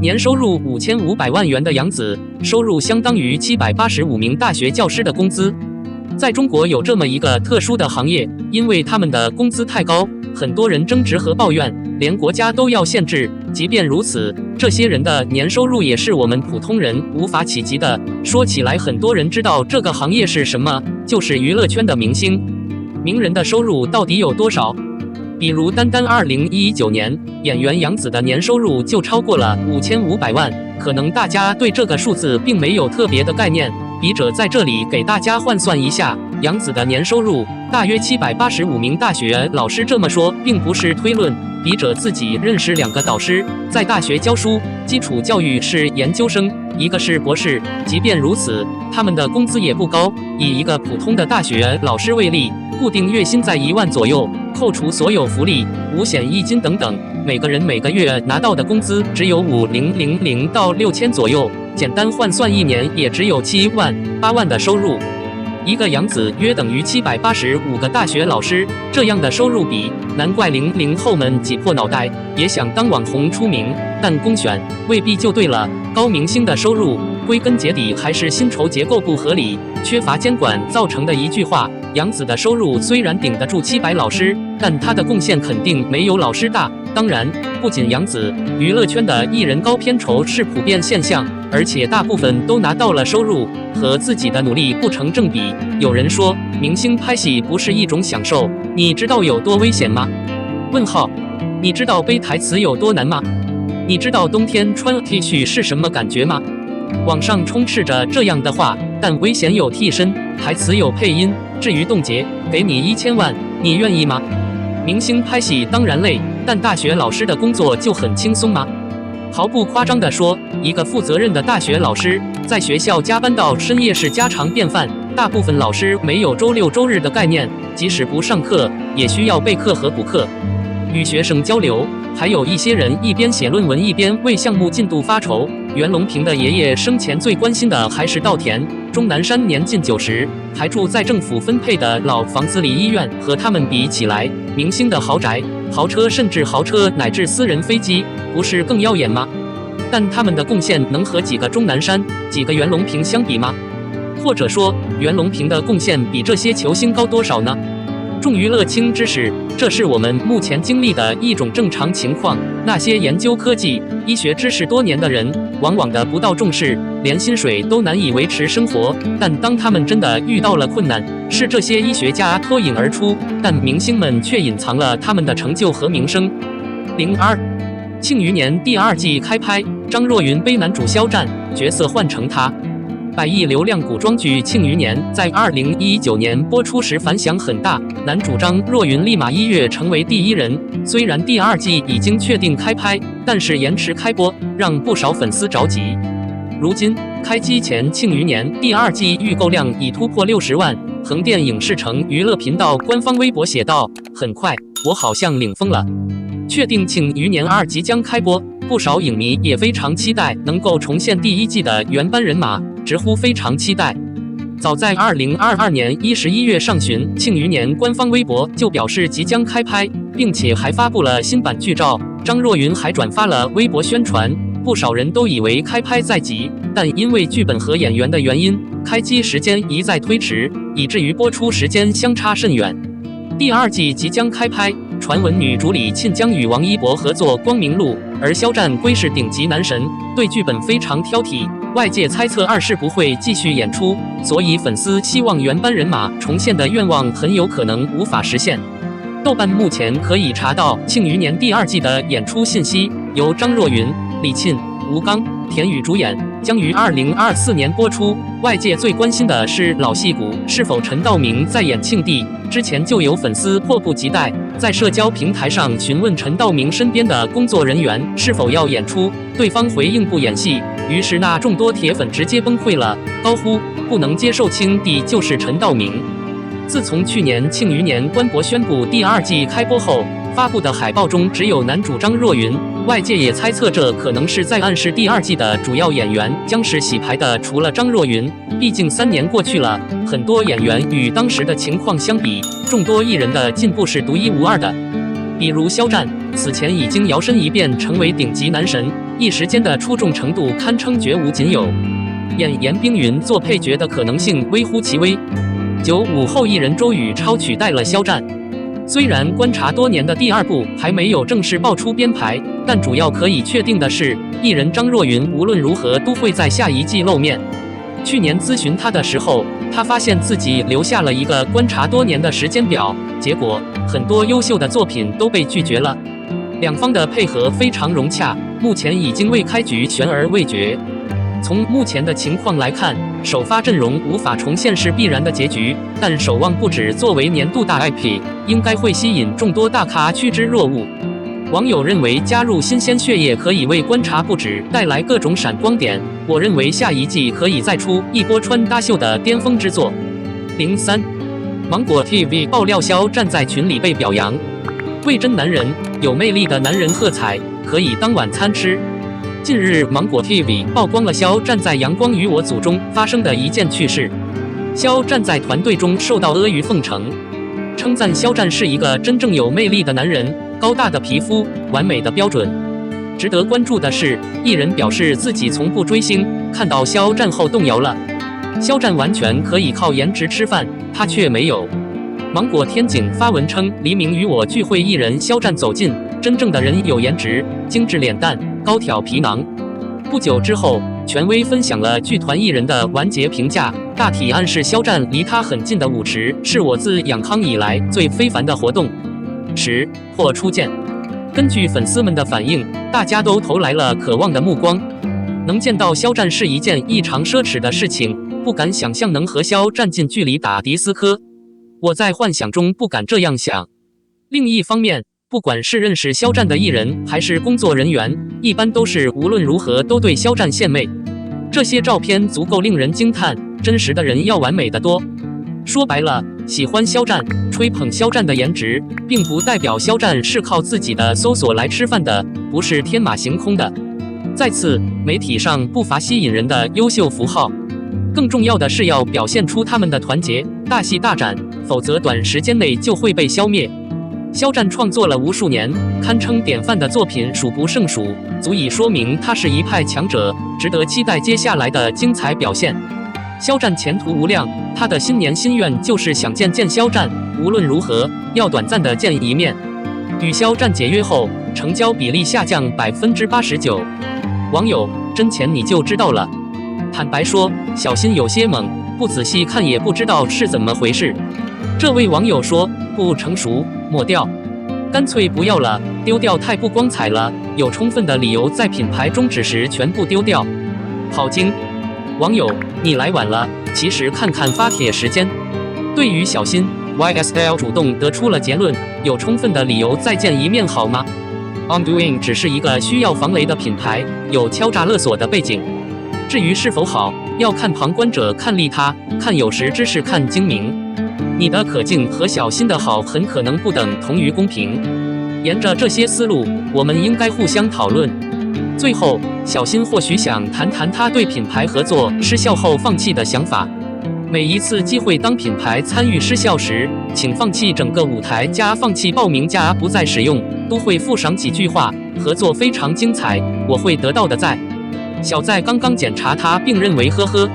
年收入5500万元的杨紫，收入相当于785名大学教师的工资。在中国有这么一个特殊的行业，因为他们的工资太高，很多人争执和抱怨，连国家都要限制。即便如此，这些人的年收入也是我们普通人无法企及的。说起来，很多人知道这个行业是什么，就是娱乐圈的明星。名人的收入到底有多少？比如单2019年，演员杨紫的年收入就超过了5500万。可能大家对这个数字并没有特别的概念，笔者在这里给大家换算一下，杨紫的年收入大约785名大学老师。这么说并不是推论，笔者自己认识2个导师，在大学教书，基础教育是研究生，一个是博士。即便如此，他们的工资也不高。以一个普通的大学老师为例，固定月薪在1万左右，扣除所有福利、五险一金等等，每个人每个月拿到的工资只有5000到6000左右，简单换算1年也只有7万、8万的收入。一个杨紫约等于785个大学老师，这样的收入比，难怪00后们挤破脑袋也想当网红出名，但公选未必就对了。高明星的收入，归根结底还是薪酬结构不合理、缺乏监管造成的一句话。杨紫的收入虽然顶得住700老师，但她的贡献肯定没有老师大。当然，不仅杨紫，娱乐圈的艺人高片酬是普遍现象，而且大部分都拿到了收入和自己的努力不成正比。有人说，明星拍戏不是一种享受，你知道有多危险吗？问号，你知道背台词有多难吗？你知道冬天穿 T 恤是什么感觉吗？网上充斥着这样的话，但危险有替身，台词有配音，至于冻结，给你1000万，你愿意吗？明星拍戏当然累，但大学老师的工作就很轻松吗？毫不夸张地说，一个负责任的大学老师在学校加班到深夜是家常便饭。大部分老师没有周六周日的概念，即使不上课，也需要备课和补课，与学生交流。还有一些人一边写论文一边为项目进度发愁。袁隆平的爷爷生前最关心的还是稻田。钟南山年近90，还住在政府分配的老房子里。医院和他们比起来，明星的豪宅、豪车甚至豪车乃至私人飞机，不是更耀眼吗？但他们的贡献能和几个钟南山、几个袁隆平相比吗？或者说，袁隆平的贡献比这些球星高多少呢？重娱乐轻知识，这是我们目前经历的一种正常情况。那些研究科技、医学知识多年的人，往往的不到重视，连薪水都难以维持生活。但当他们真的遇到了困难，是这些医学家脱颖而出，但明星们却隐藏了他们的成就和名声。02庆余年第2季开拍，张若昀背男主肖战，角色换成他。100亿流量古装剧《庆余年》在2019年播出时反响很大，男主张若昀立马1跃成为第1人。虽然第2季已经确定开拍，但是延迟开播，让不少粉丝着急。如今开机前，《庆余年》第2季预购量已突破60万。横店影视城娱乐频道官方微博写道：“很快，我好像领疯了。”确定《庆余年2》即将开播，不少影迷也非常期待能够重现第1季的原班人马，直呼非常期待。早在2022年11月上旬，《庆余年》官方微博就表示即将开拍，并且还发布了新版剧照。张若昀还转发了微博宣传，不少人都以为开拍在即，但因为剧本和演员的原因，开机时间一再推迟，以至于播出时间相差甚远。第2季即将开拍，传闻女主李沁将与王一博合作《光明路》，而肖战归是顶级男神，对剧本非常挑剔。外界猜测2是不会继续演出，所以粉丝希望原班人马重现的愿望很有可能无法实现。豆瓣目前可以查到《庆余年》第2季的演出信息，由张若昀、李沁、吴刚、田雨主演，将于2024年播出。外界最关心的是老戏骨是否陈道明在演庆帝。之前就有粉丝迫不及待在社交平台上询问陈道明身边的工作人员是否要演出，对方回应不演戏，于是那众多铁粉直接崩溃了，高呼不能接受庆帝就是陈道明。自从去年《庆余年》官博宣布第2季开播后，发布的海报中只有男主张若昀，外界也猜测这可能是在暗示第2季的主要演员将是洗牌的，除了张若昀。毕竟3年过去了，很多演员与当时的情况相比，众多艺人的进步是独一无二的。比如肖战，此前已经摇身一变成为顶级男神，一时间的出众程度堪称绝无仅有，演严冰云做配角的可能性微乎其微。95后艺人周雨超取代了肖战。虽然观察多年的第2部还没有正式爆出编排，但主要可以确定的是，艺人张若昀无论如何都会在下一季露面。去年咨询他的时候，他发现自己留下了一个观察多年的时间表，结果很多优秀的作品都被拒绝了。两方的配合非常融洽，目前已经为开局悬而未决。从目前的情况来看，首发阵容无法重现是必然的结局，但守望不止作为年度大 IP， 应该会吸引众多大咖趋之若鹜。网友认为加入新鲜血液可以为观察不止带来各种闪光点，我认为下一季可以再出一波穿搭秀的巅峰之作。03芒果 TV 爆料肖战在群里被表扬，为真男人，有魅力的男人喝彩，可以当晚餐吃。近日，芒果 TV 曝光了肖战在《阳光与我》组中发生的一件趣事。肖战在团队中受到阿谀奉承，称赞肖战是一个真正有魅力的男人，高大的皮肤，完美的标准。值得关注的是，艺人表示自己从不追星，看到肖战后动摇了。肖战完全可以靠颜值吃饭，他却没有。芒果天井发文称，黎明与我聚会艺人肖战走近，真正的人有颜值，精致脸蛋，高挑皮囊。不久之后，权威分享了剧团艺人的完结评价，大体暗示肖战离他很近的舞池是我自养康以来最非凡的活动。10或初见。根据粉丝们的反应，大家都投来了渴望的目光。能见到肖战是一件异常奢侈的事情，不敢想象能和肖战近距离打迪斯科。我在幻想中不敢这样想。另一方面，不管是认识肖战的艺人还是工作人员，一般都是无论如何都对肖战献媚。这些照片足够令人惊叹，真实的人要完美得多。说白了，喜欢肖战、吹捧肖战的颜值，并不代表肖战是靠自己的搜索来吃饭的，不是天马行空的。再次，媒体上不乏吸引人的优秀符号，更重要的是要表现出他们的团结，大戏大展，否则短时间内就会被消灭。肖战创作了无数年，堪称典范的作品数不胜数，足以说明他是一派强者，值得期待接下来的精彩表现。肖战前途无量，他的新年心愿就是想见肖战，无论如何要短暂的见一面。与肖战解约后，成交比例下降89%。网友：真钱你就知道了。坦白说，小新有些猛，不仔细看也不知道是怎么回事。这位网友说：不成熟，抹掉，干脆不要了，丢掉太不光彩了，有充分的理由在品牌终止时全部丢掉。好精！网友：你来晚了，其实看看发帖时间。对于小新 ，YSL 主动得出了结论，有充分的理由再见一面好吗？ Ondoing 只是一个需要防雷的品牌，有敲诈勒索的背景。至于是否好，要看旁观者看利他，看有识之士看精明。你的可敬和小新的好很可能不等同于公平。沿着这些思路，我们应该互相讨论。最后，小新或许想谈谈他对品牌合作失效后放弃的想法。每一次机会当品牌参与失效时，请放弃整个舞台加放弃报名加不再使用，都会附上几句话：合作非常精彩，我会得到的在。小在刚刚检查他并认为呵呵。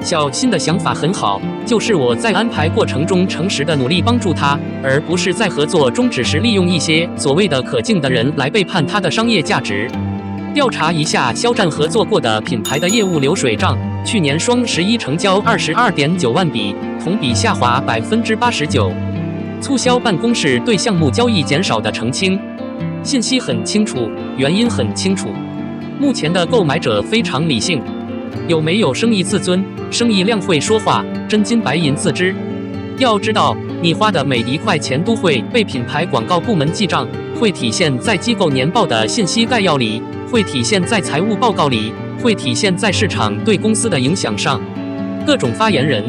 小新的想法很好，就是我在安排过程中诚实的努力帮助他，而不是在合作中只是利用一些所谓的可敬的人来背叛他的商业价值。调查一下肖战合作过的品牌的业务流水账，去年双11成交22.9万笔，同比下滑89%。促销办公室对项目交易减少的澄清，信息很清楚，原因很清楚。目前的购买者非常理性。有没有生意自尊？生意量会说话，真金白银自知。要知道，你花的每一块钱都会被品牌广告部门记账，会体现在机构年报的信息概要里，会体现在财务报告里，会体现在市场对公司的影响上。各种发言人，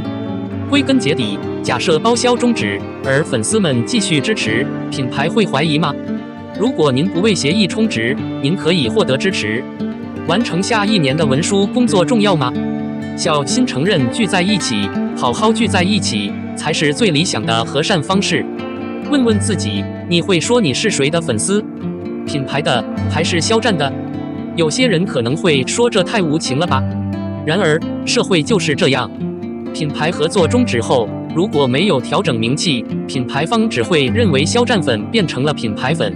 归根结底，假设包销终止，而粉丝们继续支持，品牌会怀疑吗？如果您不为协议充值，您可以获得支持。完成下一年的文书工作重要吗？小新承认聚在一起，好好聚在一起才是最理想的和善方式。问问自己，你会说你是谁的粉丝？品牌的还是肖战的？有些人可能会说这太无情了吧？然而，社会就是这样。品牌合作终止后，如果没有调整名气，品牌方只会认为肖战粉变成了品牌粉。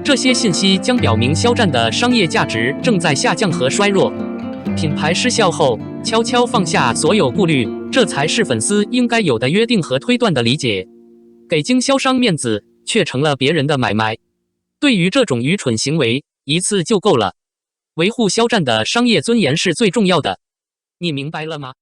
这些信息将表明肖战的商业价值正在下降和衰弱。品牌失效后，悄悄放下所有顾虑，这才是粉丝应该有的约定和推断的理解。给经销商面子，却成了别人的买卖。对于这种愚蠢行为，一次就够了。维护肖战的商业尊严是最重要的，你明白了吗？